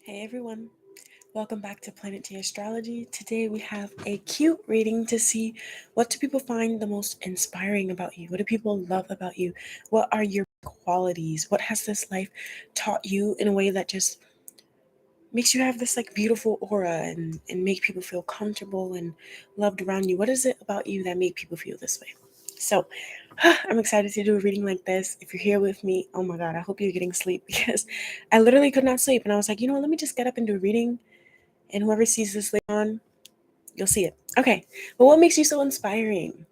Hey everyone, welcome back to Planetary Astrology. Today we have a cute reading to see what do people find the most inspiring about you? What do people love about you? What are your qualities? What has this life taught you in a way that just makes you have this like beautiful aura and make people feel comfortable and loved around you? What is it about you that make people feel this way? So I'm excited to do a reading like this. If you're here with me, oh my God, I hope you're getting sleep because I literally could not sleep. And I was like, you know what, let me just get up and do a reading. And whoever sees this later on, you'll see it. Okay, but what makes you so inspiring?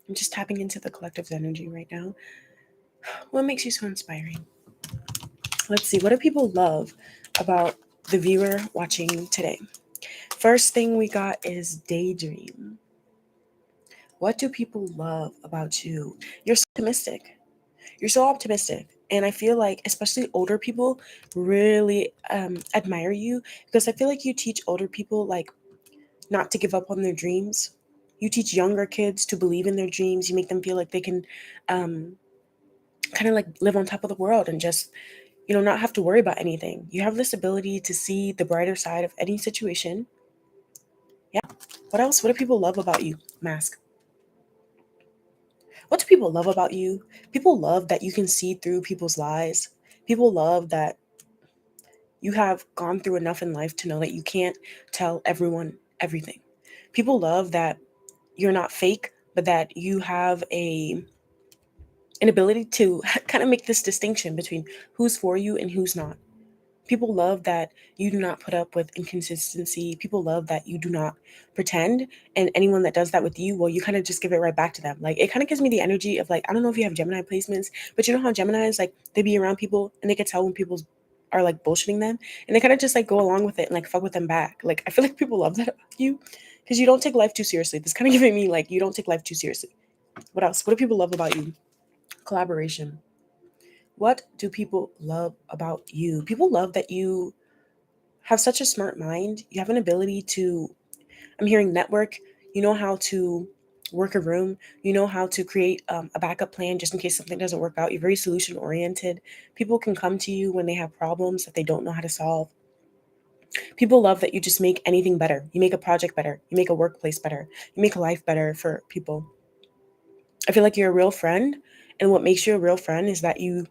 I'm just tapping into the collective's energy right now. What makes you so inspiring? Let's see, what do people love about the viewer watching today? First thing we got is daydream. What do people love about you? You're so optimistic. You're so optimistic. And I feel like, especially older people, really admire you because I feel like you teach older people, like, not to give up on their dreams. You teach younger kids to believe in their dreams. You make them feel like they can kind of like live on top of the world and just, not have to worry about anything. You have this ability to see the brighter side of any situation. Yeah. What else? What do people love about you? Mask. What do people love about you? People love that you can see through people's lies. People love that you have gone through enough in life to know that you can't tell everyone everything. People love that you're not fake, but that you have an ability to kind of make this distinction between who's for you and who's not. People love that you do not put up with inconsistency. People love that you do not pretend. And anyone that does that with you, well, you kind of just give it right back to them. Like, it kind of gives me the energy of, like, I don't know if you have Gemini placements, but you know how Geminis, like, they be around people and they can tell when people are like bullshitting them, and they kind of just like go along with it and like fuck with them back. Like, I feel like people love that about you because you don't take life too seriously. This kind of giving me like you don't take life too seriously. What else? What do people love about you? Collaboration. What do people love about you? People love that you have such a smart mind. You have an ability to, I'm hearing network. You know how to work a room. You know how to create a backup plan just in case something doesn't work out. You're very solution oriented. People can come to you when they have problems that they don't know how to solve. People love that you just make anything better. You make a project better. You make a workplace better. You make a life better for people. I feel like you're a real friend. And what makes you a real friend is that you're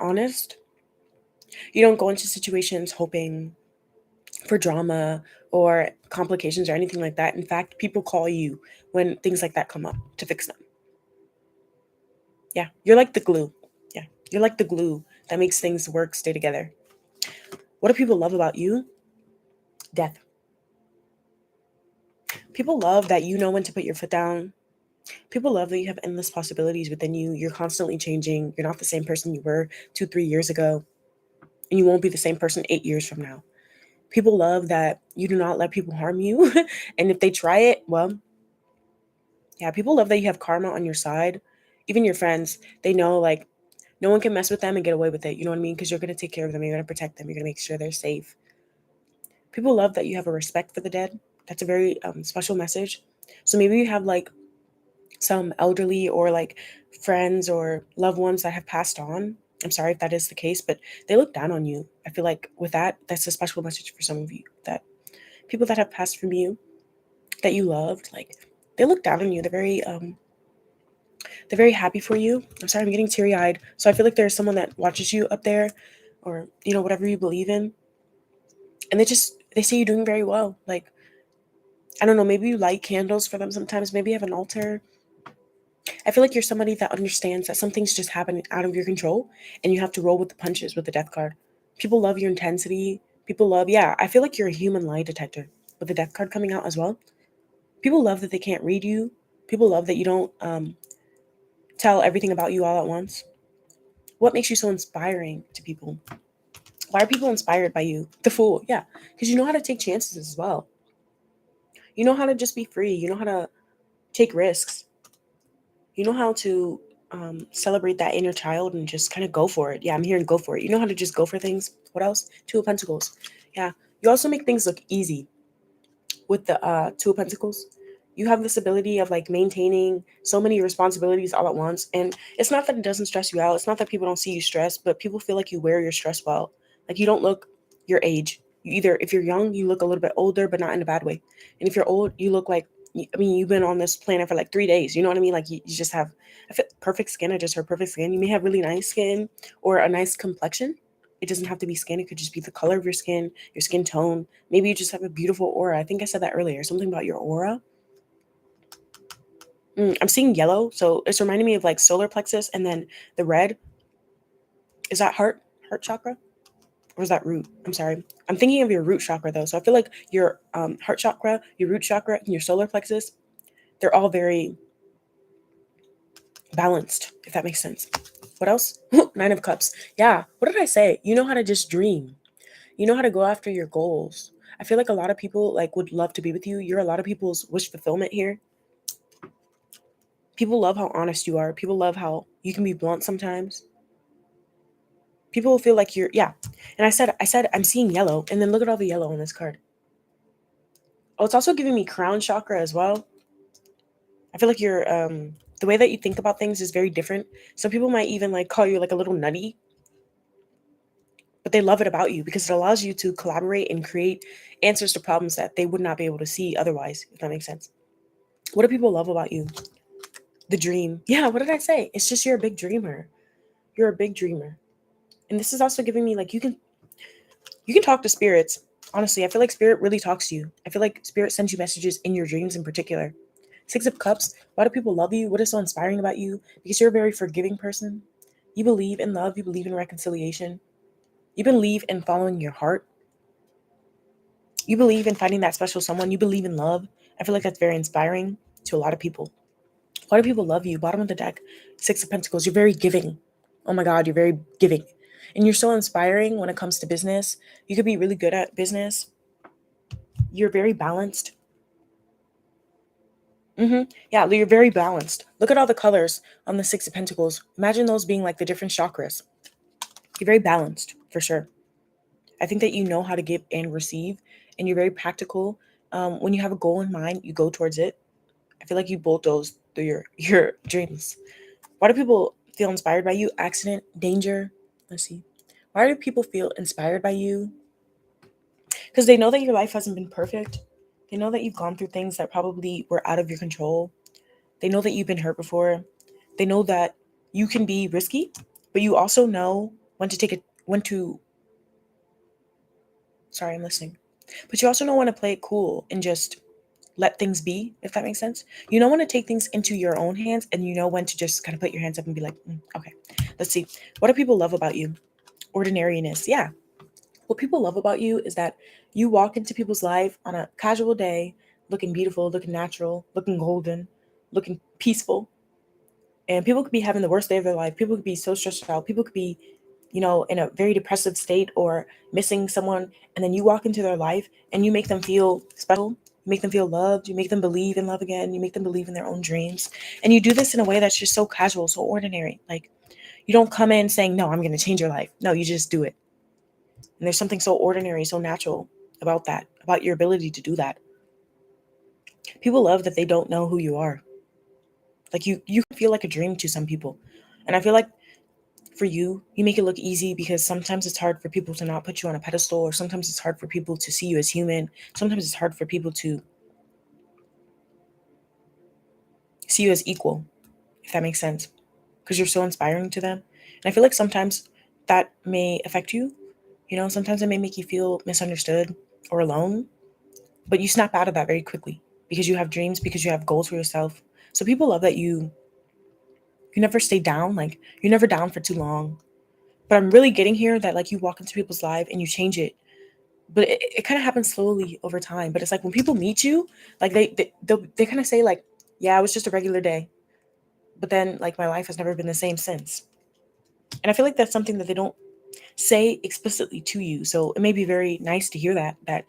honest. You don't go into situations hoping for drama or complications or anything like that. In fact, people call you when things like that come up to fix them. Yeah, you're like the glue. Yeah, you're like the glue that makes things work, stay together. What do people love about you? Death. People love that you know when to put your foot down. People love that you have endless possibilities within you. You're constantly changing. You're not the same person you were 2, 3 years ago, and you won't be the same person 8 years from now. People love that you do not let people harm you. And if they try it, well, yeah, people love that you have karma on your side. Even your friends, they know, like, no one can mess with them and get away with it. You know what I mean? Because you're going to take care of them. You're going to protect them. You're going to make sure they're safe. People love that you have a respect for the dead. That's a very special message. So maybe you have like some elderly or like friends or loved ones that have passed on. I'm sorry if that is the case, but they look down on you. I feel like with that, that's a special message for some of you, that people that have passed from you that you loved, like, they look down on you. They're very happy for you. I'm sorry, I'm getting teary eyed. So I feel like there's someone that watches you up there, or whatever you believe in, and they say you're doing very well. Like, I don't know, maybe you light candles for them sometimes. Maybe you have an altar. I feel like you're somebody that understands that some things just happen out of your control, and you have to roll with the punches with the death card. People love your intensity. People love, yeah. I feel like you're a human lie detector with the death card coming out as well. People love that they can't read you. People love that you don't tell everything about you all at once. What makes you so inspiring to people? Why are people inspired by you? The Fool, yeah, because you know how to take chances as well. You know how to just be free. You know how to take risks. You know how to celebrate that inner child and just kind of go for it. Yeah, I'm hearing go for it. You know how to just go for things. What else? Two of Pentacles. Yeah, you also make things look easy with the Two of Pentacles. You have this ability of like maintaining so many responsibilities all at once. And it's not that it doesn't stress you out. It's not that people don't see you stressed, but people feel like you wear your stress well. Like you don't look your age. You either, if you're young, you look a little bit older, but not in a bad way. And if you're old, you look like, I mean, you've been on this planet for like 3 days. You know what I mean? Like you just have perfect skin. I just heard perfect skin. You may have really nice skin or a nice complexion. It doesn't have to be skin. It could just be the color of your skin tone. Maybe you just have a beautiful aura. I think I said that earlier. Something about your aura. I'm seeing yellow, so it's reminding me of like solar plexus, and then the red. Is that heart chakra, or is that root? I'm sorry. I'm thinking of your root chakra though. So I feel like your heart chakra, your root chakra, and your solar plexus, they're all very balanced, if that makes sense. What else? Nine of Cups. Yeah. What did I say? You know how to just dream. You know how to go after your goals. I feel like a lot of people like would love to be with you. You're a lot of people's wish fulfillment here. People love how honest you are. People love how you can be blunt sometimes. People will feel like you're, yeah. And I said I'm seeing yellow, and then look at all the yellow on this card. Oh, it's also giving me crown chakra as well. I feel like you're the way that you think about things is very different. Some people might even like call you like a little nutty, but they love it about you because it allows you to collaborate and create answers to problems that they would not be able to see otherwise, if that makes sense. What do people love about you? The dream. Yeah, what did I say? It's just you're a big dreamer. You're a big dreamer. And this is also giving me like you can talk to spirits. Honestly, I feel like spirit really talks to you. I feel like spirit sends you messages in your dreams in particular. Six of Cups. Why do people love you? What is so inspiring about you? Because you're a very forgiving person. You believe in love. You believe in reconciliation. You believe in following your heart. You believe in finding that special someone. You believe in love. I feel like that's very inspiring to a lot of people. Why do people love you? Bottom of the deck, Six of Pentacles. You're very giving. Oh my God, you're very giving. And you're so inspiring when it comes to business. You could be really good at business. You're very balanced. Yeah, you're very balanced. Look at all the colors on the Six of Pentacles. Imagine those being like the different chakras. You're very balanced, for sure. I think that you know how to give and receive, and you're very practical. When you have a goal in mind, you go towards it. I feel like you bulldoze through your dreams. Why do people feel inspired by you? Accident, danger. Let's see. Why do people feel inspired by you? Because they know that your life hasn't been perfect. They know that you've gone through things that probably were out of your control. They know that you've been hurt before. They know that you can be risky, but you also know when to take it, when to, sorry, I'm listening. But you also know when to play it cool and just let things be, if that makes sense. You know when to take things into your own hands, and you know when to just kind of put your hands up and be like, okay, let's see. What do people love about you? Ordinariness. Yeah. What people love about you is that you walk into people's life on a casual day, looking beautiful, looking natural, looking golden, looking peaceful. And people could be having the worst day of their life. People could be so stressed out. People could be, in a very depressive state or missing someone. And then you walk into their life and you make them feel special. You make them feel loved. You make them believe in love again. You make them believe in their own dreams. And you do this in a way that's just so casual, so ordinary. Like you don't come in saying, no, I'm going to change your life. No, you just do it. And there's something so ordinary, so natural about that, about your ability to do that. People love that they don't know who you are. Like you feel like a dream to some people. And I feel like for you, you make it look easy because sometimes it's hard for people to not put you on a pedestal, or sometimes it's hard for people to see you as human. Sometimes it's hard for people to see you as equal, if that makes sense, because you're so inspiring to them. And I feel like sometimes that may affect you. Sometimes it may make you feel misunderstood or alone, but you snap out of that very quickly because you have dreams, because you have goals for yourself. So people love that you never stay down, like you're never down for too long. But I'm really getting here that like you walk into people's life and you change it. But it kind of happens slowly over time. But it's like when people meet you, like they kind of say like, yeah, it was just a regular day. But then like my life has never been the same since. And I feel like that's something that they don't say explicitly to you. So it may be very nice to hear that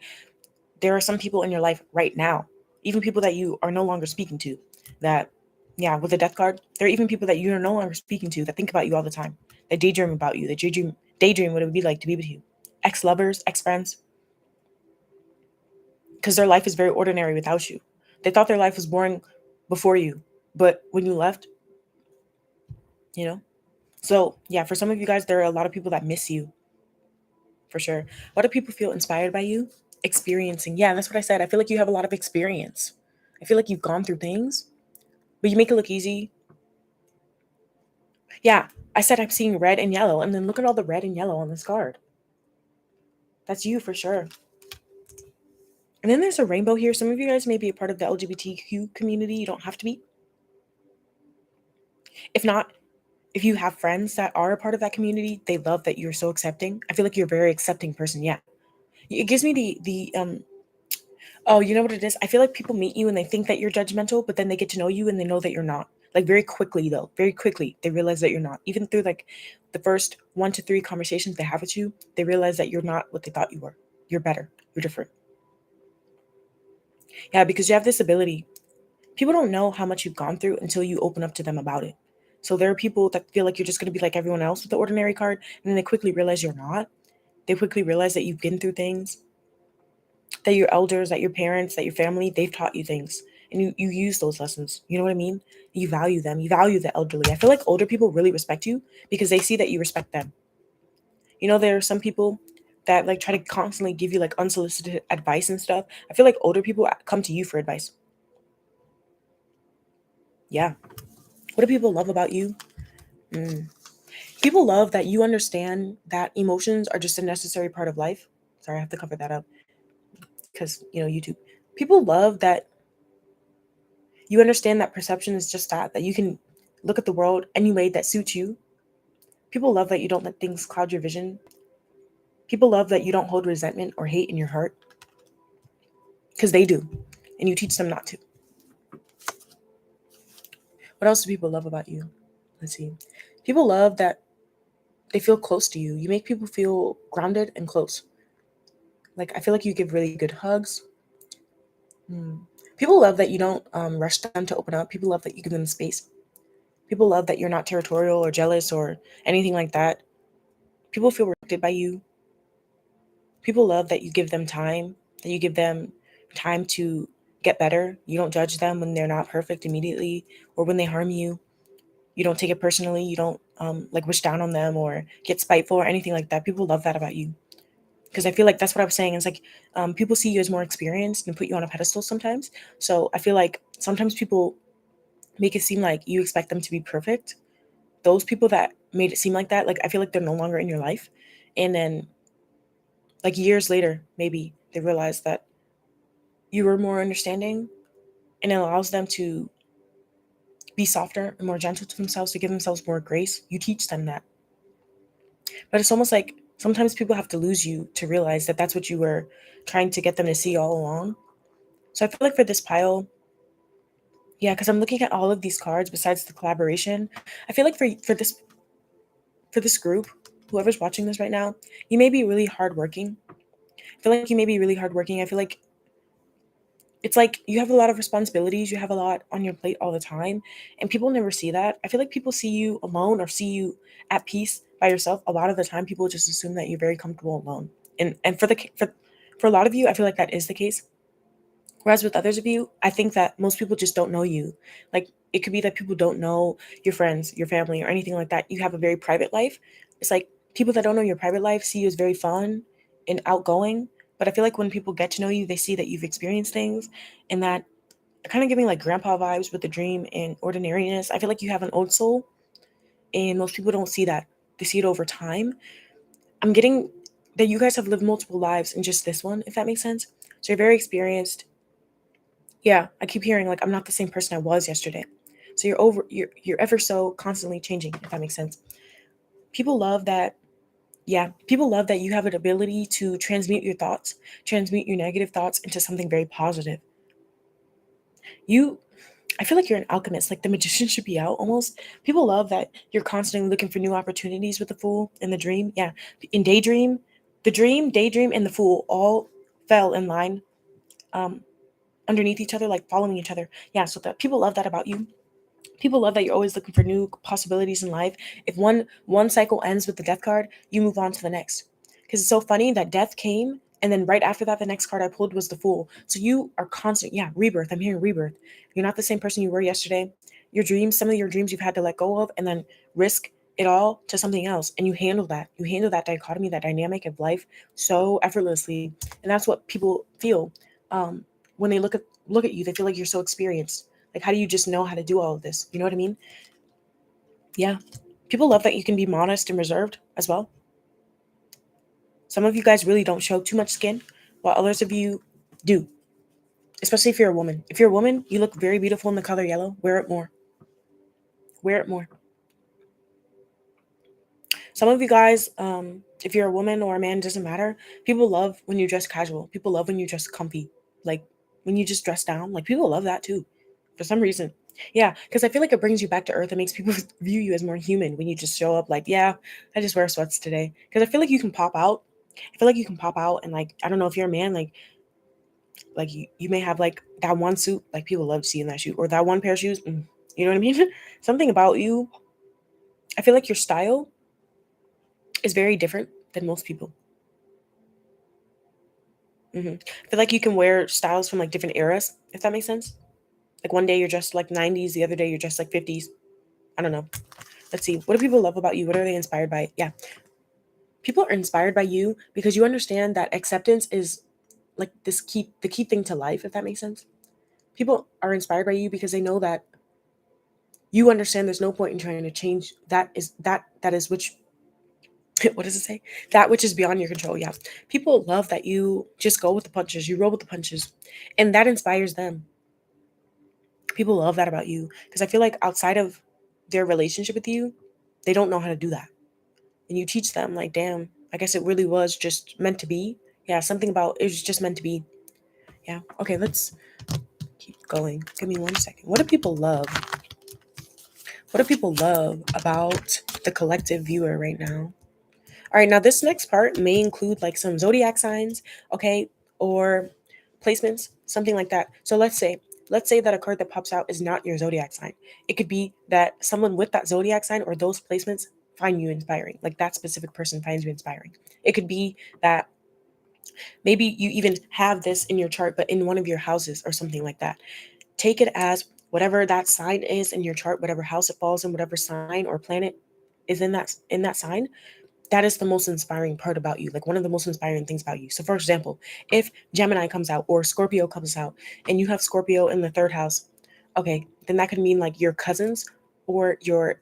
there are some people in your life right now, even people that you are no longer speaking to, that, yeah, with the death card, there are even people that you are no longer speaking to that think about you all the time, that daydream about you, that daydream what it would be like to be with you. Ex-lovers, ex-friends, because their life is very ordinary without you. They thought their life was boring before you, but when you left, you know. So yeah, for some of you guys, there are a lot of people that miss you, for sure. Why do people feel inspired by you? Experiencing. Yeah, that's what I said. I feel like you have a lot of experience. I feel like you've gone through things, but you make it look easy. Yeah, I said I'm seeing red and yellow, and then look at all the red and yellow on this card. That's you for sure. And then there's a rainbow here. Some of you guys may be a part of the LGBTQ community. You don't have to be. If not, if you have friends that are a part of that community, they love that you're so accepting. I feel like you're a very accepting person. Yeah. It gives me the oh, you know what it is? I feel like people meet you and they think that you're judgmental, but then they get to know you and they know that you're not. Like very quickly though, very quickly they realize that you're not. Even through like the first 1 to 3 conversations they have with you, they realize that you're not what they thought you were. You're better. You're different. Yeah, because you have this ability. People don't know how much you've gone through until you open up to them about it. So there are people that feel like you're just going to be like everyone else with the ordinary card, and then they quickly realize you're not. They quickly realize that you've been through things, that your elders, that your parents, that your family, they've taught you things. And you use those lessons. You know what I mean? You value them. You value the elderly. I feel like older people really respect you because they see that you respect them. You know, there are some people that like try to constantly give you like unsolicited advice and stuff. I feel like older people come to you for advice. Yeah. What do people love about you? People love that you understand that emotions are just a necessary part of life. Sorry, I have to cover that up because, YouTube. People love that you understand that perception is just that you can look at the world any way that suits you. People love that you don't let things cloud your vision. People love that you don't hold resentment or hate in your heart because they do, and you teach them not to. What else do people love about you? Let's see. People love that they feel close to you. You make people feel grounded and close. Like, I feel like you give really good hugs. People love that you don't rush them to open up. People love that you give them space. People love that you're not territorial or jealous or anything like that. People feel respected by you. People love that you give them time, that you give them time to get better. You don't judge them when they're not perfect immediately or when they harm you. You don't take it personally. You don't like wish down on them or get spiteful or anything like that. People love that about you. Because I feel like that's what I was saying. It's like people see you as more experienced and put you on a pedestal sometimes. So I feel like sometimes people make it seem like you expect them to be perfect. Those people that made it seem like that, like I feel like they're no longer in your life. And then like years later, maybe they realize that you were more understanding, and it allows them to be softer and more gentle to themselves, to give themselves more grace. You teach them that. But it's almost like sometimes people have to lose you to realize that that's what you were trying to get them to see all along. So I feel like for this pile, yeah, because I'm looking at all of these cards besides the collaboration. I feel like for this group, whoever's watching this right now, you may be really hardworking. I feel like you may be really hardworking. I feel like it's like you have a lot of responsibilities. You have a lot on your plate all the time, and people never see that. I feel like people see you alone or see you at peace by yourself. A lot of the time, people just assume that you're very comfortable alone. And for a lot of you, I feel like that is the case. Whereas with others of you, I think that most people just don't know you. Like it could be that people don't know your friends, your family, or anything like that. You have a very private life. It's like people that don't know your private life see you as very fun and outgoing. But I feel like when people get to know you, they see that you've experienced things and that kind of giving like grandpa vibes with the dream and ordinariness. I feel like you have an old soul and most people don't see that. They see it over time. I'm getting that you guys have lived multiple lives in just this one, if that makes sense. So you're very experienced. Yeah, I keep hearing like I'm not the same person I was yesterday. So you're ever so constantly changing, if that makes sense. People love that. Yeah, people love that you have an ability to transmute your thoughts, transmute your negative thoughts into something very positive. You I feel like you're an alchemist, like the magician should be out almost. People love that you're constantly looking for new opportunities with the fool and the dream. Yeah. In daydream, the dream, daydream, and the fool all fell in line um underneath each other, like following each other. Yeah, so that people love that about you. People love that you're always looking for new possibilities in life. If one cycle ends with the death card, you move on to the next. Because it's so funny that death came And then right after that, the next card I pulled was the Fool. So you are constant. Yeah, rebirth. I'm hearing rebirth. You're not the same person you were yesterday. Your dreams, some of your dreams you've had to let go of and then risk it all to something else. And you handle that. You handle that dichotomy, that dynamic of life so effortlessly. And that's what people feel when they look at you. They feel like you're so experienced. Like, how do you just know how to do all of this? You know what I mean? Yeah. People love that you can be modest and reserved as well. Some of you guys really don't show too much skin, while others of you do. Especially if you're a woman. If you're a woman, you look very beautiful in the color yellow. Wear it more. Wear it more. Some of you guys, if you're a woman or a man, doesn't matter. People love when you dress casual. People love when you dress comfy. Like when you just dress down. Like people love that too, for some reason. Yeah, because I feel like it brings you back to earth. It makes people view you as more human when you just show up like, yeah, I just wear sweats today. Because I feel like you can pop out. I feel like you can pop out and like, I don't know if you're a man, like you may have like that one suit, like people love seeing that shoe, or that one pair of shoes. You know what I mean? Something about you. I feel like your style is very different than most people. I feel like you can wear styles from like different eras, if that makes sense. Like one day you're dressed like 90s, the other day you're dressed like 50s. I don't know. Let's see. What do people love about you? What are they inspired by? Yeah. People are inspired by you because you understand that acceptance is like the key thing to life, if that makes sense. People are inspired by you because they know that you understand there's no point in trying to change that is which what does it say? That which is beyond your control. Yeah. People love that you just go with the punches, you roll with the punches, and that inspires them. People love that about you because I feel like outside of their relationship with you, they don't know how to do that. And you teach them, like, damn, I guess it really was just meant to be. Yeah, something about it was just meant to be. Yeah. Okay, let's keep going. Give me 1 second. What do people love? What do people love about the collective viewer right now? All right, now this next part may include like some zodiac signs, okay, or placements, something like that. So let's say that a card that pops out is not your zodiac sign. It could be that someone with that zodiac sign or those placements find you inspiring. Like that specific person finds you inspiring. It could be that maybe you even have this in your chart but in one of your houses or something like that. Take it as whatever that sign is in your chart, whatever house it falls in, whatever sign or planet is in that sign, that is the most inspiring part about you, like one of the most inspiring things about you. So for example, if Gemini comes out or Scorpio comes out and you have Scorpio in the third house, okay, then that could mean like your cousins or your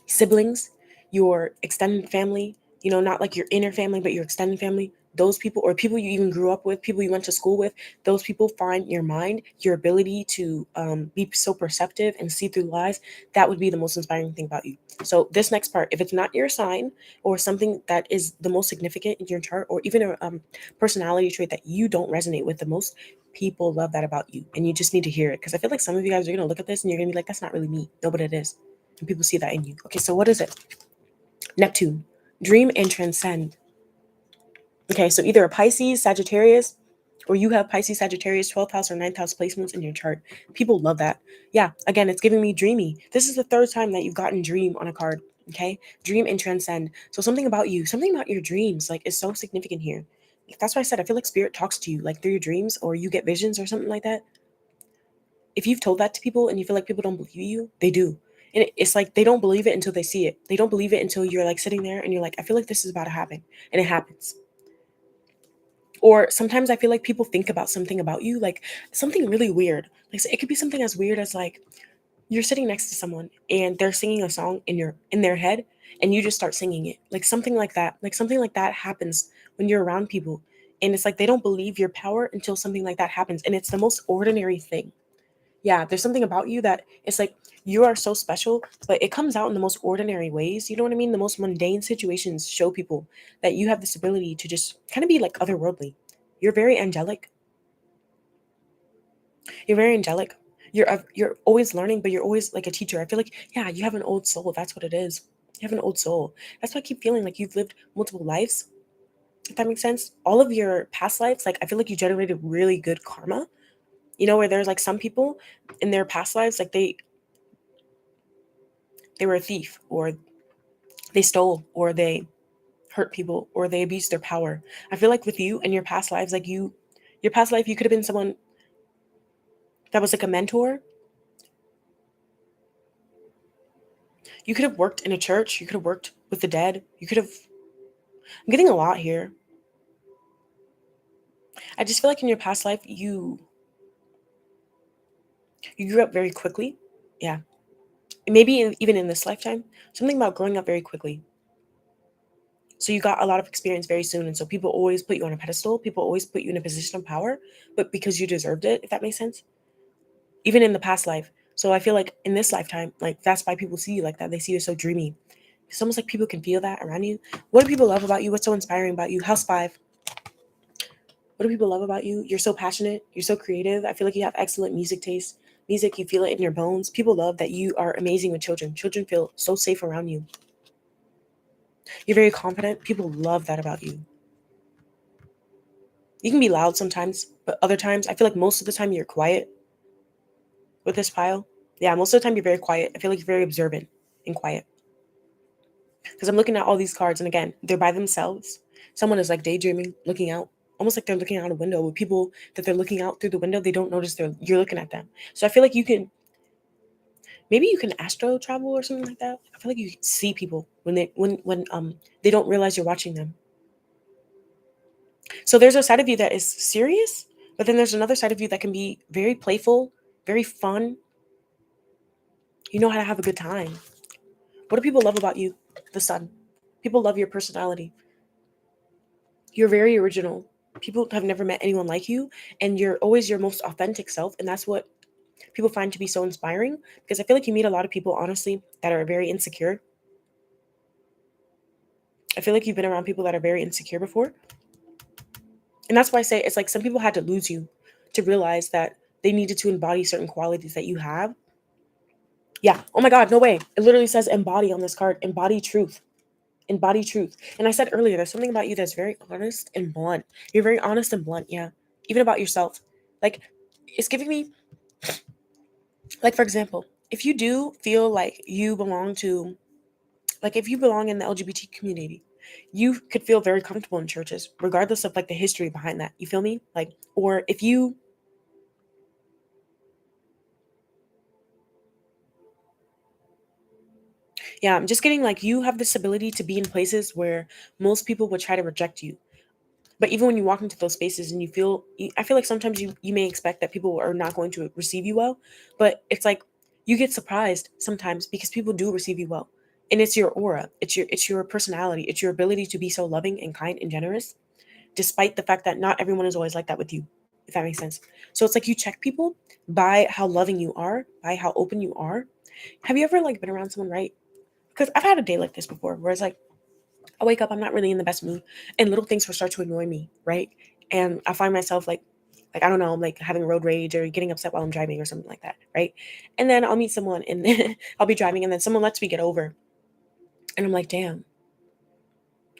siblings, your extended family, not like your inner family, but your extended family, those people, or people you even grew up with, people you went to school with, those people find your mind, your ability to be so perceptive and see through lies. That would be the most inspiring thing about you. So this next part, if it's not your sign or something that is the most significant in your chart, or even a personality trait that you don't resonate with the most, people love that about you. And you just need to hear it. Because I feel like some of you guys are going to look at this and you're going to be like, that's not really me. No, but it is. And people see that in you. Okay, so what is it? Neptune, dream and transcend. Okay, so either a Pisces, Sagittarius, or you have Pisces, Sagittarius, 12th house or 9th house placements in your chart. People love that. Yeah, again, it's giving me dreamy. This is the third time that you've gotten dream on a card. Okay, dream and transcend. So something about you, something about your dreams, like is so significant here. That's why I said I feel like spirit talks to you, like through your dreams, or you get visions or something like that. If you've told that to people and you feel like people don't believe you, they do. And it's like they don't believe it until they see it. They don't believe it until you're like sitting there and you're like, I feel like this is about to happen. And it happens. Or sometimes I feel like people think about something about you, like something really weird. Like so it could be something as weird as like you're sitting next to someone and they're singing a song in their head and you just start singing it. Like something like that. Like something like that happens when you're around people. And it's like they don't believe your power until something like that happens. And it's the most ordinary thing. Yeah, there's something about you that it's like you are so special, but it comes out in the most ordinary ways. You know what I mean? The most mundane situations show people that you have this ability to just kind of be like otherworldly. You're very angelic. You're very angelic. You're always learning, but you're always like a teacher. I feel like yeah, you have an old soul. That's what it is. You have an old soul. That's why I keep feeling like you've lived multiple lives. If that makes sense, all of your past lives, like I feel like you generated really good karma. Where there's like some people in their past lives, like they were a thief or they stole or they hurt people or they abuse their power. I feel like with you and your past lives, like your past life, you could have been someone that was like a mentor. You could have worked in a church. You could have worked with the dead. You could have, I'm getting a lot here. I just feel like in your past life, you grew up very quickly. Yeah. Maybe even in this lifetime, something about growing up very quickly. So you got a lot of experience very soon. And so people always put you on a pedestal. People always put you in a position of power, but because you deserved it, if that makes sense. Even in the past life. So I feel like in this lifetime, like that's why people see you like that. They see you so dreamy. It's almost like people can feel that around you. What do people love about you? What's so inspiring about you? House 5. What do people love about you? You're so passionate. You're so creative. I feel like you have excellent music taste. Music, you feel it in your bones. People love that you are amazing with children. Children feel so safe around you. You're very confident. People love that about you. You can be loud sometimes, but other times, I feel like most of the time you're quiet with this pile. Yeah, most of the time you're very quiet. I feel like you're very observant and quiet. Because I'm looking at all these cards, and again, they're by themselves. Someone is like daydreaming, looking out, almost like they're looking out a window. With people that they're looking out through the window, they don't notice you're looking at them. So I feel like maybe you can astro travel or something like that. I feel like you see people when they don't realize you're watching them. So there's a side of you that is serious, but then there's another side of you that can be very playful, very fun. You know how to have a good time. What do people love about you? The sun. People love your personality. You're very original. People have never met anyone like you, and you're always your most authentic self, and that's what people find to be so inspiring, because I feel like you meet a lot of people, honestly, that are very insecure. I feel like you've been around people that are very insecure before. And that's why I say it's like some people had to lose you to realize that they needed to embody certain qualities that you have. Yeah. Oh my God, no way. It literally says embody on this card. Embody truth. Embody truth. And I said earlier, there's something about you that's very honest and blunt. You're very honest and blunt, yeah. Even about yourself. Like, it's giving me, like, for example, if you do feel like you belong to, like, if you belong in the LGBT community, you could feel very comfortable in churches, regardless of, like, the history behind that. You feel me? Like, or if you, yeah, I'm just getting, like, you have this ability to be in places where most people would try to reject you. But even when you walk into those spaces and I feel like sometimes you may expect that people are not going to receive you well, but it's like you get surprised sometimes because people do receive you well. And it's your aura, it's your personality, it's your ability to be so loving and kind and generous, despite the fact that not everyone is always like that with you, if that makes sense. So it's like you check people by how loving you are, by how open you are. Have you ever like been around someone, right? Because I've had a day like this before where it's like I wake up, I'm not really in the best mood, and little things will start to annoy me, right? And I find myself like I don't know, I'm like having road rage or getting upset while I'm driving or something like that, right? And then I'll meet someone and then I'll be driving and then someone lets me get over. And I'm like, damn,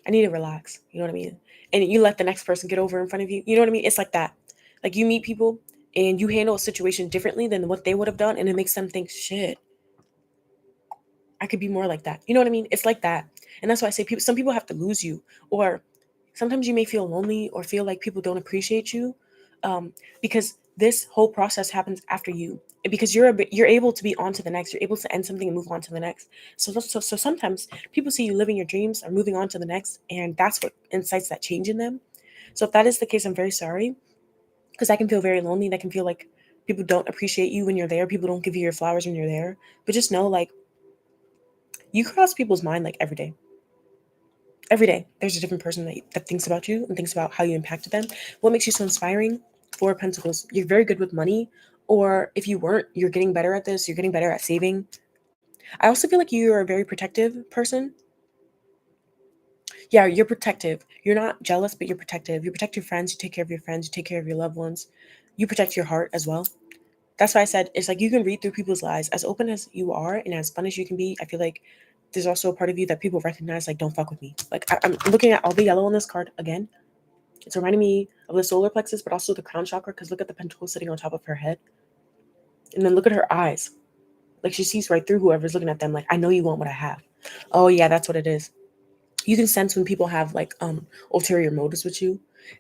I need to relax. You know what I mean? And you let the next person get over in front of you. You know what I mean? It's like that. Like you meet people and you handle a situation differently than what they would have done, and it makes them think, shit, I could be more like that. You know what I mean? It's like that. And that's why I say some people have to lose you, or sometimes you may feel lonely or feel like people don't appreciate you, because this whole process happens after you. And because you're able to be on to the next, you're able to end something and move on to the next. So sometimes people see you living your dreams or moving on to the next, and that's what incites that change in them. So if that is the case, I'm very sorry, because I can feel very lonely. That can feel like people don't appreciate you when you're there. People don't give you your flowers when you're there. But just know, like, you cross people's mind like every day. Every day, there's a different person that thinks about you and thinks about how you impacted them. What makes you so inspiring? Four of Pentacles. You're very good with money, or if you weren't, you're getting better at this. You're getting better at saving. I also feel like you are a very protective person. Yeah, you're protective. You're not jealous, but you're protective. You protect your friends. You take care of your friends. You take care of your loved ones. You protect your heart as well. That's why I said it's like you can read through people's lives. As open as you are and as fun as you can be, I feel like there's also a part of you that people recognize, like, don't fuck with me. Like, I'm looking at all the yellow on this card again. It's reminding me of the solar plexus, but also the crown chakra, because look at the pentacle sitting on top of her head. And then look at her eyes. Like, she sees right through whoever's looking at them. Like, I know you want what I have. Oh, yeah, that's what it is. You can sense when people have like ulterior motives with you.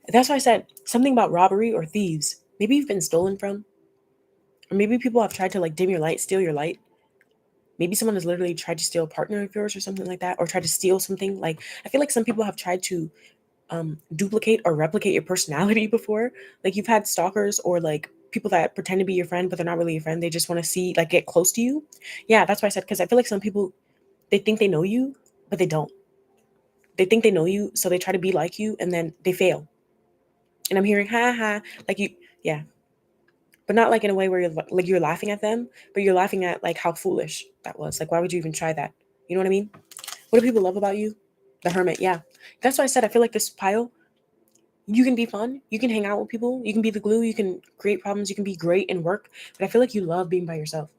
That's why I said something about robbery or thieves. Maybe you've been stolen from, or maybe people have tried to like dim your light, steal your light. Maybe someone has literally tried to steal a partner of yours or something like that, or tried to steal something. Like I feel like some people have tried to duplicate or replicate your personality before. Like you've had stalkers or like people that pretend to be your friend, but they're not really your friend. They just want to see like get close to you. Yeah, that's why I said, because I feel like some people, they think they know you, but they don't. They think they know you, so they try to be like you, and then they fail. And I'm hearing ha ha, like you, yeah, but not like in a way where you're laughing at them, but you're laughing at like how foolish that was. Like why would you even try that? You know what I mean? What do people love about you? The Hermit, yeah. That's why I said I feel like this pile, you can be fun, you can hang out with people, you can be the glue, you can create problems, you can be great in work, but I feel like you love being by yourself.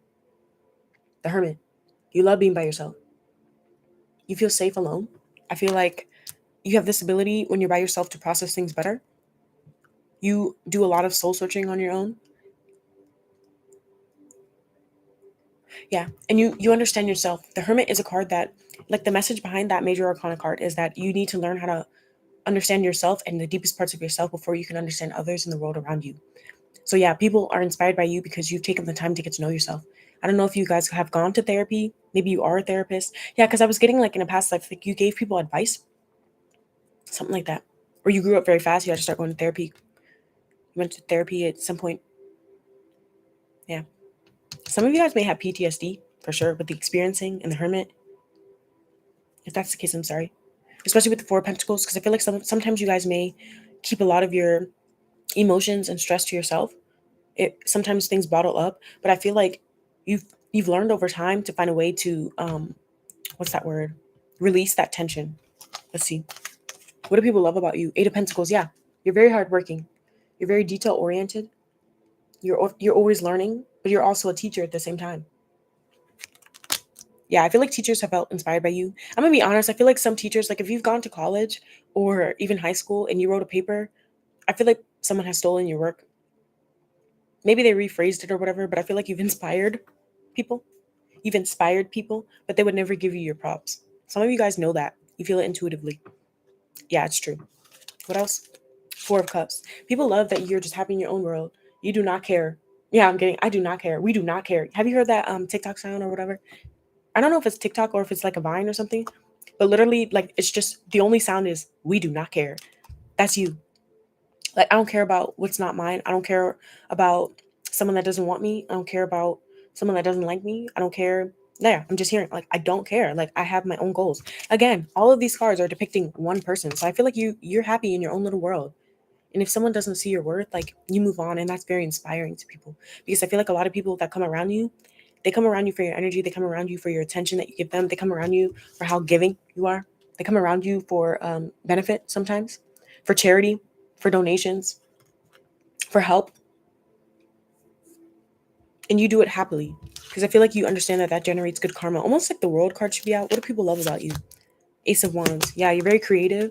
The Hermit, you love being by yourself. You feel safe alone. I feel like you have this ability when you're by yourself to process things better. You do a lot of soul searching on your own. Yeah, and you understand yourself. The Hermit is a card that, like, the message behind that major arcana card is that you need to learn how to understand yourself and the deepest parts of yourself before you can understand others in the world around you. So yeah, people are inspired by you because you've taken the time to get to know yourself. I don't know if you guys have gone to therapy. Maybe you are a therapist. Yeah, because I was getting like in a past life, like you gave people advice, something like that. Or you grew up very fast, you had to start going to therapy. You went to therapy at some point. Yeah. Some of you guys may have PTSD for sure with the experiencing and the Hermit. If that's the case, I'm sorry. Especially with the Four of Pentacles, because I feel like sometimes you guys may keep a lot of your emotions and stress to yourself. It sometimes things bottle up, but I feel like you've learned over time to find a way to what's that word? Release that tension. Let's see. What do people love about you? Eight of Pentacles. Yeah, you're very hardworking. You're very detail oriented. You're always learning, but you're also a teacher at the same time. Yeah, I feel like teachers have felt inspired by you. I'm gonna be honest. I feel like some teachers, like if you've gone to college or even high school and you wrote a paper, I feel like someone has stolen your work. Maybe they rephrased it or whatever, but I feel like you've inspired people. You've inspired people, but they would never give you your props. Some of you guys know that. You feel it intuitively. Yeah, it's true. What else? Four of Cups. People love that you're just happy in your own world. You do not care. Yeah, I'm getting. I do not care. We do not care. Have you heard that TikTok sound or whatever? I don't know if it's TikTok or if it's like a Vine or something, but literally, like it's just the only sound is we do not care. That's you. Like I don't care about what's not mine. I don't care about someone that doesn't want me. I don't care about someone that doesn't like me. I don't care. Yeah, I'm just hearing like I don't care. Like I have my own goals. Again, all of these cards are depicting one person. So I feel like you're happy in your own little world. And if someone doesn't see your worth, like you move on, and that's very inspiring to people. Because I feel like a lot of people that come around you, they come around you for your energy, they come around you for your attention that you give them, they come around you for how giving you are. They come around you for benefit sometimes, for charity, for donations, for help, and you do it happily. Because I feel like you understand that that generates good karma. Almost like the World card should be out. What do people love about you? Ace of Wands. Yeah, you're very creative,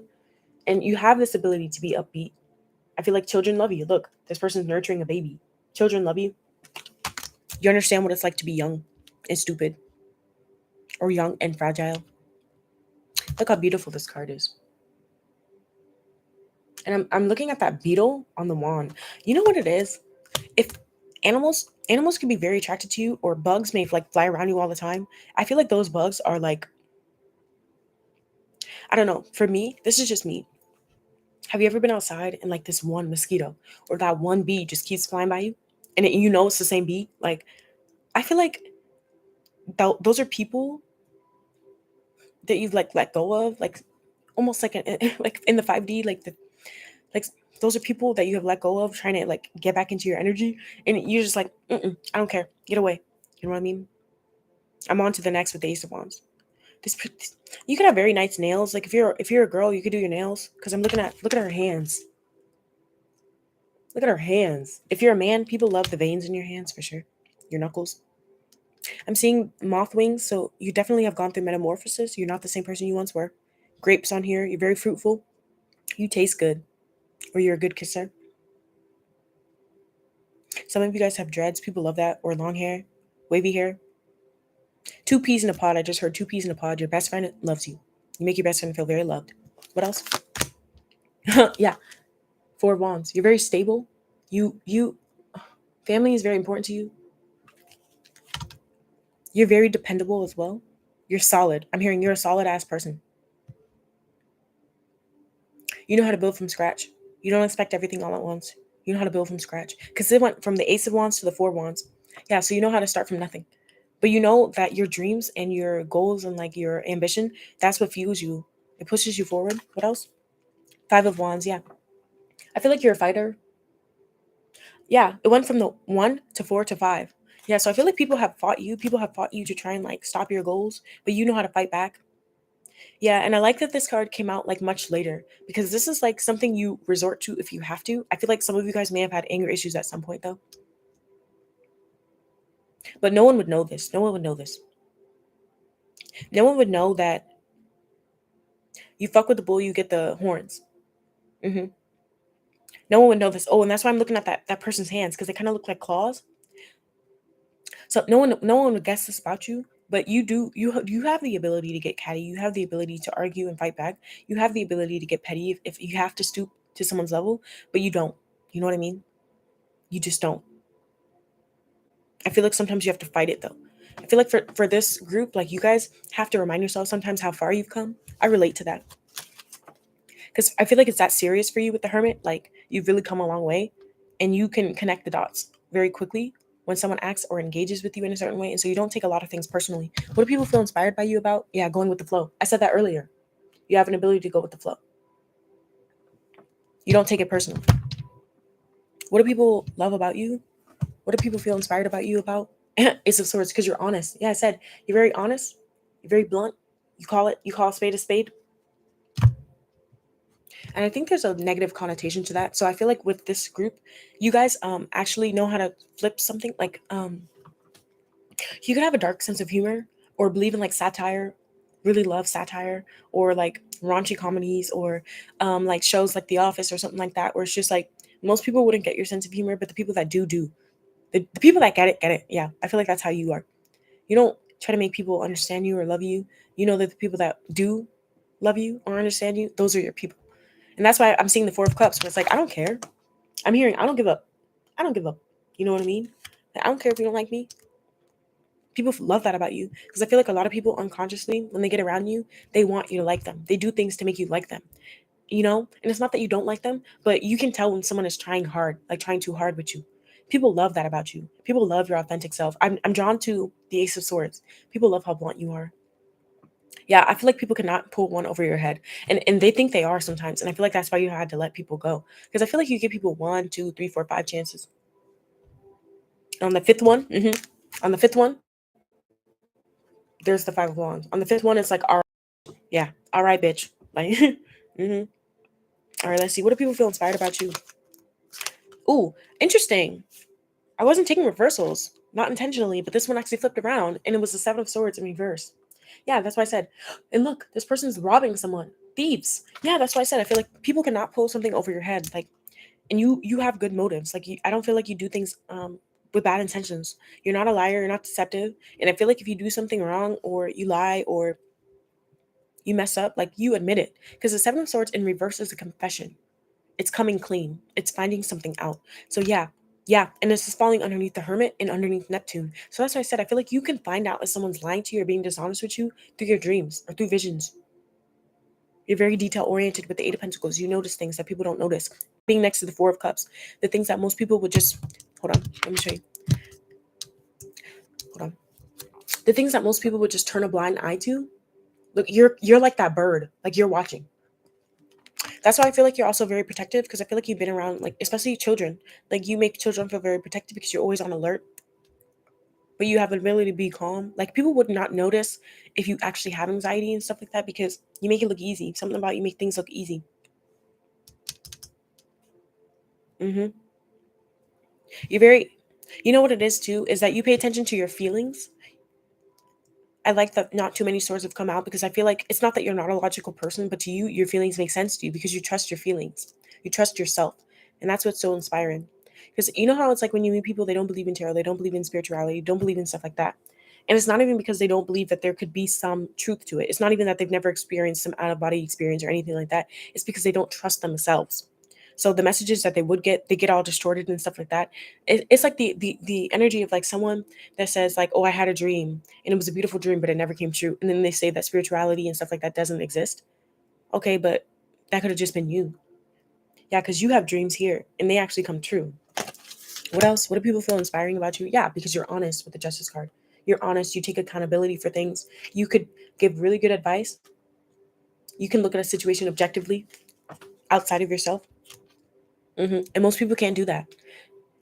and you have this ability to be upbeat. I feel like children love you. Look, this person's nurturing a baby. Children love you. You understand what it's like to be young and stupid, or young and fragile. Look how beautiful this card is. And I'm looking at that beetle on the wand. You know what it is? If animals can be very attracted to you, or bugs may like fly around you all the time. I feel like those bugs are like, I don't know. For me, this is just me. Have you ever been outside and like this one mosquito or that one bee just keeps flying by you, and you know it's the same bee? Like I feel like those are people that you've like let go of, like almost like like in the 5D, like those are people that you have let go of, trying to like get back into your energy, and you're just like, I don't care, get away. You know what I mean? I'm on to the next with the Ace of Wands. This you could have very nice nails. Like if you're a girl, you could do your nails. Because I'm look at her hands. Look at her hands. If you're a man, people love the veins in your hands for sure. Your knuckles. I'm seeing moth wings, so you definitely have gone through metamorphosis. You're not the same person you once were. Grapes on here. You're very fruitful. You taste good, or you're a good kisser. Some of you guys have dreads. People love that. Or long hair, wavy hair. Two peas in a pod. I just heard two peas in a pod. Your best friend loves you. You make your best friend feel very loved. What else? Yeah, 4 of Wands. You're very stable. You family is very important to you. You're very dependable as well. You're solid. I'm hearing you're a solid ass person. You know how to build from scratch. You don't expect everything all at once. You know how to build from scratch. Because it went from the Ace of Wands to the 4 of Wands. Yeah, so you know how to start from nothing. But you know that your dreams and your goals and like your ambition, that's what fuels you. It pushes you forward. What else? 5 of Wands, yeah. I feel like you're a fighter. Yeah, it went from the 1 to 4 to 5. Yeah, so I feel like people have fought you. People have fought you to try and like stop your goals, but you know how to fight back. Yeah, and I like that this card came out like much later because this is like something you resort to if you have to. I feel like some of you guys may have had anger issues at some point though. But no one would know this. No one would know this. No one would know that you fuck with the bull, you get the horns. Hmm. No one would know this. Oh, and that's why I'm looking at that person's hands because they kind of look like claws. So no one would guess this about you, but you do. You have the ability to get catty. You have the ability to argue and fight back. You have the ability to get petty if you have to stoop to someone's level, but you don't. You know what I mean? You just don't. I feel like sometimes you have to fight it though. I feel like for this group, like you guys have to remind yourself sometimes how far you've come. I relate to that because I feel like it's that serious for you with the Hermit. Like you've really come a long way, and you can connect the dots very quickly when someone acts or engages with you in a certain way, and so you don't take a lot of things personally. What do people feel inspired by you about? Yeah, going with the flow. I said that earlier. You have an ability to go with the flow. You don't take it personally. What do people love about you? What do people feel inspired about you about? Ace of Swords, because you're honest. Yeah, I said you're very honest. You're very blunt. You call a spade a spade. And I think there's a negative connotation to that. So I feel like with this group, you guys actually know how to flip something like you could have a dark sense of humor or believe in like satire, really love satire or like raunchy comedies or like shows like The Office or something like that, where it's just like most people wouldn't get your sense of humor, but the people that do do. The people that get it, get it. Yeah. I feel like that's how you are. You don't try to make people understand you or love you. You know that the people that do love you or understand you, those are your people. And that's why I'm seeing the 4 of Cups where it's like, I don't care. I'm hearing, I don't give up. I don't give up. You know what I mean? Like, I don't care if you don't like me. People love that about you because I feel like a lot of people unconsciously, when they get around you, they want you to like them. They do things to make you like them, you know? And it's not that you don't like them, but you can tell when someone is trying hard, like trying too hard with you. People love that about you. People love your authentic self. I'm drawn to the Ace of Swords. People love how blunt you are. Yeah, I feel like people cannot pull one over your head, and they think they are sometimes, and I feel like that's why you had to let people go because I feel like you give people 1, 2, 3, 4, 5 chances. On the fifth one, on the fifth one, there's the 5 of Wands. On the fifth one, it's like, all right, yeah, all right, bitch, like, mm-hmm. All right, let's see. What do people feel inspired about you? Ooh, interesting. I wasn't taking reversals, not intentionally, but this one actually flipped around, and it was the 7 of Swords in reverse. Yeah, that's why I said. And look, this person's robbing someone. Thieves. Yeah, that's why I said I feel like people cannot pull something over your head. Like, and you have good motives. Like, I don't feel like you do things with bad intentions. You're not a liar. You're not deceptive. And I feel like if you do something wrong or you lie or you mess up, like you admit it. Because the 7 of Swords in reverse is a confession. It's coming clean. It's finding something out. So yeah, yeah, and this is falling underneath the Hermit and underneath Neptune. So that's why I said I feel like you can find out if someone's lying to you or being dishonest with you through your dreams or through visions. You're very detail oriented with the 8 of Pentacles. You notice things that people don't notice. Being next to the 4 of Cups, the things that most people would just hold on. Let me show you. Hold on. The things that most people would just turn a blind eye to. Look, you're like that bird. Like you're watching. That's why I feel like you're also very protective because I feel like you've been around, like, especially children. Like, you make children feel very protective because you're always on alert, but you have the ability to be calm. Like, people would not notice if you actually have anxiety and stuff like that because you make it look easy. Something about you make things look easy. Hmm. You're very, you know what it is too, is that you pay attention to your feelings. I like that not too many swords have come out because I feel like it's not that you're not a logical person, but to you, your feelings make sense to you because you trust your feelings. You trust yourself. And that's what's so inspiring. Because you know how it's like when you meet people, they don't believe in tarot, they don't believe in spirituality, don't believe in stuff like that. And it's not even because they don't believe that there could be some truth to it. It's not even that they've never experienced some out of body experience or anything like that. It's because they don't trust themselves. So the messages that they would get, they get all distorted and stuff like that. It's like the energy of like someone that says like, oh, I had a dream and it was a beautiful dream, but it never came true. And then they say that spirituality and stuff like that doesn't exist. Okay, but that could have just been you. Yeah, because you have dreams here and they actually come true. What else? What do people feel inspiring about you? Yeah, because you're honest with the Justice card. You're honest. You take accountability for things. You could give really good advice. You can look at a situation objectively outside of yourself. And most people can't do that.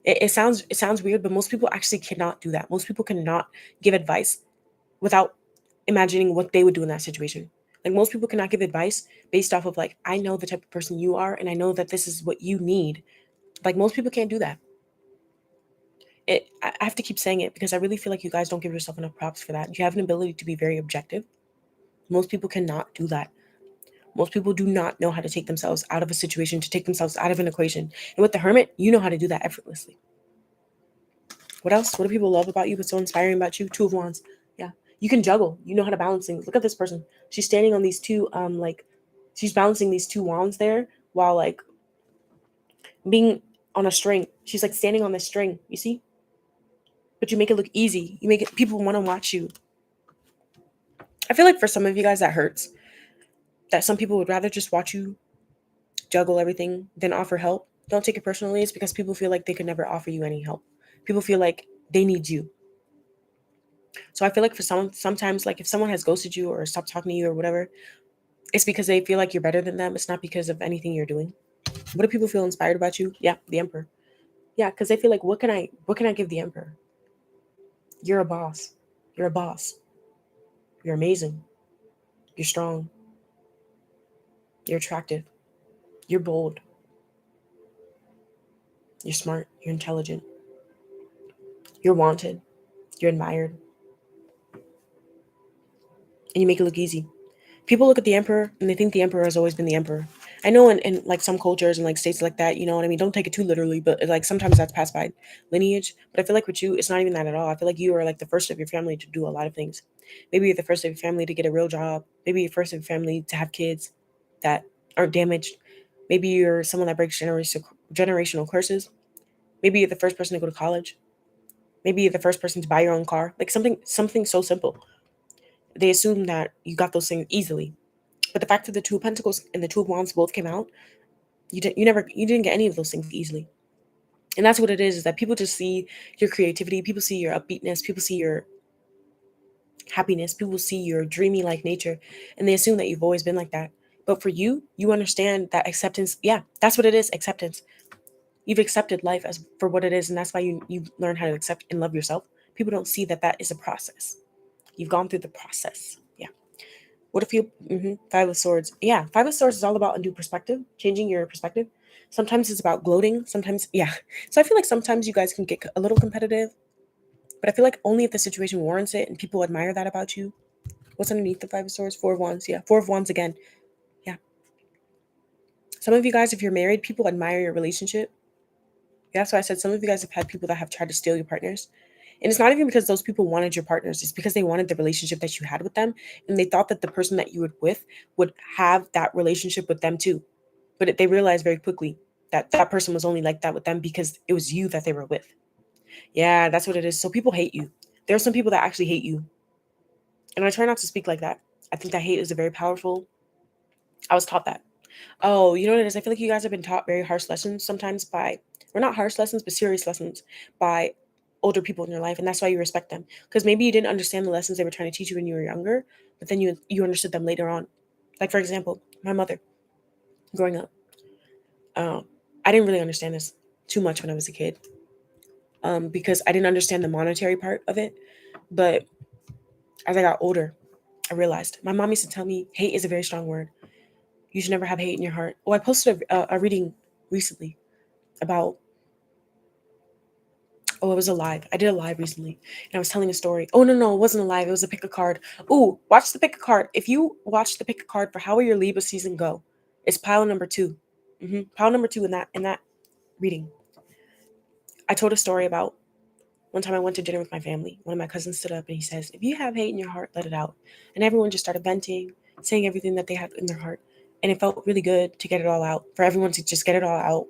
It sounds weird, but most people actually cannot do that. Most people cannot give advice without imagining what they would do in that situation. Like most people cannot give advice based off of like, I know the type of person you are and I know that this is what you need. Like most people can't do that. I have to keep saying it because I really feel like you guys don't give yourself enough props for that. You have an ability to be very objective. Most people cannot do that. Most people do not know how to take themselves out of a situation, to take themselves out of an equation. And with the Hermit, you know how to do that effortlessly. What else? What do people love about you? What's so inspiring about you? Two of Wands. Yeah. You can juggle. You know how to balance things. Look at this person. She's standing on these two, she's balancing these two wands there while like being on a string. She's like standing on this string. You see? But you make it look easy. You make it, people want to watch you. I feel like for some of you guys that hurts. That some people would rather just watch you juggle everything than offer help. Don't take it personally. It's because people feel like they could never offer you any help. People feel like they need you. So I feel like for sometimes like if someone has ghosted you or stopped talking to you or whatever, it's because they feel like you're better than them. It's not because of anything you're doing. What do people feel inspired about you? Yeah, the Emperor. Yeah, because they feel like what can I give the Emperor? You're a boss. You're a boss. You're amazing. You're strong. You're attractive. You're bold. You're smart. You're intelligent. You're wanted. You're admired. And you make it look easy. People look at the Emperor and they think the Emperor has always been the Emperor. I know in like some cultures and like states like that, you know what I mean? Don't take it too literally, but like sometimes that's passed by lineage. But I feel like with you, it's not even that at all. I feel like you are like the first of your family to do a lot of things. Maybe you're the first of your family to get a real job. Maybe you're first of your family to have kids that aren't damaged. Maybe you're someone that breaks generational curses. Maybe you're the first person to go to college. Maybe you're the first person to buy your own car. Like something so simple. They assume that you got those things easily. But the fact that the Two of Pentacles and the Two of Wands both came out, you didn't get any of those things easily. And that's what it is that people just see your creativity, people see your upbeatness, people see your happiness, people see your dreamy like nature, and they assume that you've always been like that. But for you, you understand that acceptance, yeah, that's what it is, acceptance. You've accepted life as for what it is, and that's why you learn how to accept and love yourself. People don't see that that is a process. You've gone through the process. Yeah. What if you, Five of Swords? Yeah, Five of Swords is all about a new perspective, changing your perspective. Sometimes it's about gloating. Sometimes, yeah. So I feel like sometimes you guys can get a little competitive, but I feel like only if the situation warrants it and people admire that about you. What's underneath the Five of Swords? Four of Wands. Yeah, Four of Wands again. Yeah. Some of you guys, if you're married, people admire your relationship. Yeah, that's why I said some of you guys have had people that have tried to steal your partners. And it's not even because those people wanted your partners. It's because they wanted the relationship that you had with them. And they thought that the person that you were with would have that relationship with them too. But they realized very quickly that that person was only like that with them because it was you that they were with. Yeah, that's what it is. So people hate you. There are some people that actually hate you. And I try not to speak like that. I think that hate is a very powerful. I was taught that. Oh, you know what it is? I feel like you guys have been taught very harsh lessons sometimes by, or not harsh lessons, but serious lessons by older people in your life. And that's why you respect them. Because maybe you didn't understand the lessons they were trying to teach you when you were younger, but then you understood them later on. Like, for example, my mother growing up. Um, I didn't really understand this too much when I was a kid because I didn't understand the monetary part of it. But as I got older, I realized my mom used to tell me hate is a very strong word. You should never have hate in your heart. Oh, I posted a reading recently about, oh, it was a live. I did a live recently and I was telling a story. Oh, no, it wasn't a live. It was a pick a card. Oh, watch the pick a card. If you watch the pick a card for how will your Libra season go, it's pile number 2. Pile number 2 in that reading. I told a story about One time I went to dinner with my family. One of my cousins stood up and he says, if you have hate in your heart, let it out. And everyone just started venting, saying everything that they had in their heart. And it felt really good to get it all out, for everyone to just get it all out,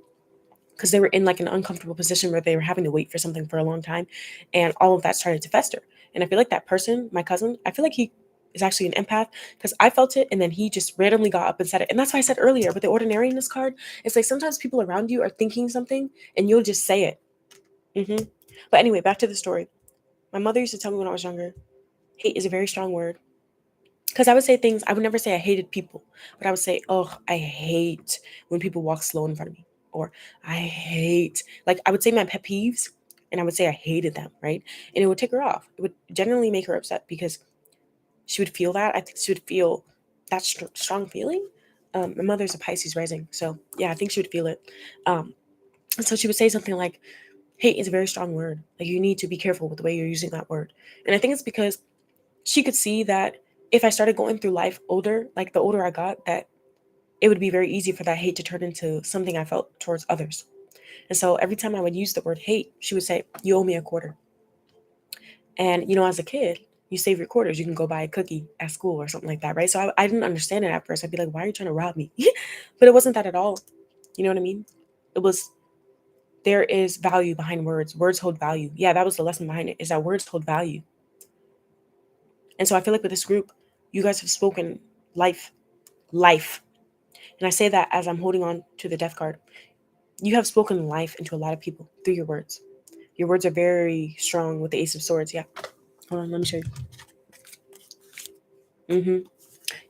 because they were in like an uncomfortable position where they were having to wait for something for a long time. And all of that started to fester. And I feel like that person, my cousin, I feel like he is actually an empath, because I felt it and then he just randomly got up and said it. And that's why I said earlier with the ordinariness card, it's like sometimes people around you are thinking something and you'll just say it. But anyway, back to the story. My mother used to tell me when I was younger, hate is a very strong word. Because I would say things, I would never say I hated people, but I would say, oh, I hate when people walk slow in front of me. Or I hate, like I would say my pet peeves and I would say I hated them, right? And it would take her off. It would generally make her upset because she would feel that. I think she would feel that strong feeling. My mother's a Pisces rising. So yeah, I think she would feel it. And so she would say something like, hate is a very strong word. Like you need to be careful with the way you're using that word. And I think it's because she could see that if I started going through life older, like the older I got, that it would be very easy for that hate to turn into something I felt towards others. And so every time I would use the word hate, she would say, you owe me a quarter. And, as a kid, you save your quarters, you can go buy a cookie at school or something like that, right? So I didn't understand it at first. I'd be like, why are you trying to rob me? But it wasn't that at all. You know what I mean? It was, there is value behind words. Words hold value. Yeah, that was the lesson behind it, is that words hold value. And so I feel like with this group, you guys have spoken life. And I say that as I'm holding on to the death card. You have spoken life into a lot of people through your words. Your words are very strong with the Ace of Swords. Yeah. Hold on, let me show you.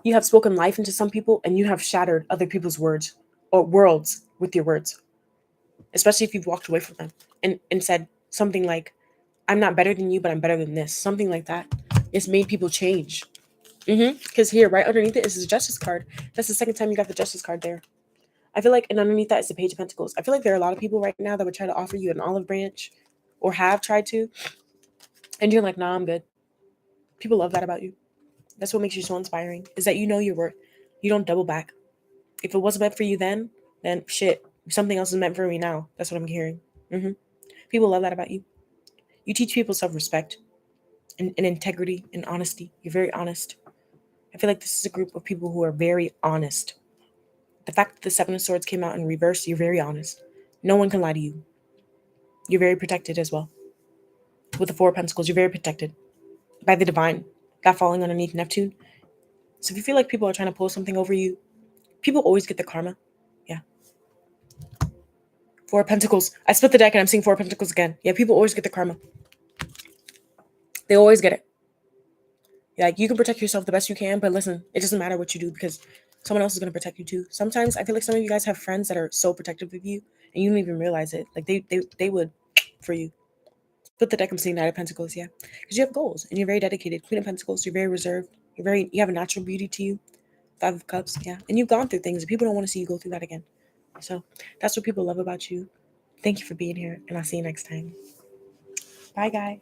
You have spoken life into some people and you have shattered other people's words or worlds with your words, especially if you've walked away from them and said something like, I'm not better than you, but I'm better than this. Something like that. It's made people change. Because here, right underneath it, is the Justice card. That's the second time you got the Justice card there. I feel like, and underneath that is the Page of Pentacles. I feel like there are a lot of people right now that would try to offer you an olive branch or have tried to. And you're like, nah, I'm good. People love that about you. That's what makes you so inspiring, is that you know your worth. You don't double back. If it wasn't meant for you then shit, something else is meant for me now. That's what I'm hearing. People love that about you. You teach people self-respect and integrity and honesty. You're very honest. I feel like this is a group of people who are very honest. The fact that the Seven of Swords came out in reverse, you're very honest. No one can lie to you. You're very protected as well. With the Four of Pentacles, you're very protected by the divine. That falling underneath Neptune. So if you feel like people are trying to pull something over you, people always get the karma. Yeah. Four of Pentacles. I split the deck and I'm seeing Four of Pentacles again. Yeah, people always get the karma. They always get it. Yeah, like you can protect yourself the best you can, but listen, it doesn't matter what you do because someone else is going to protect you too. Sometimes I feel like some of you guys have friends that are so protective of you and you don't even realize it. Like they would for you. Split the deck, I'm seeing Knight of Pentacles, yeah. Because you have goals and you're very dedicated. Queen of Pentacles, you're very reserved. You have a natural beauty to you. Five of Cups, yeah. And you've gone through things and people don't want to see you go through that again. So that's what people love about you. Thank you for being here and I'll see you next time. Bye guys.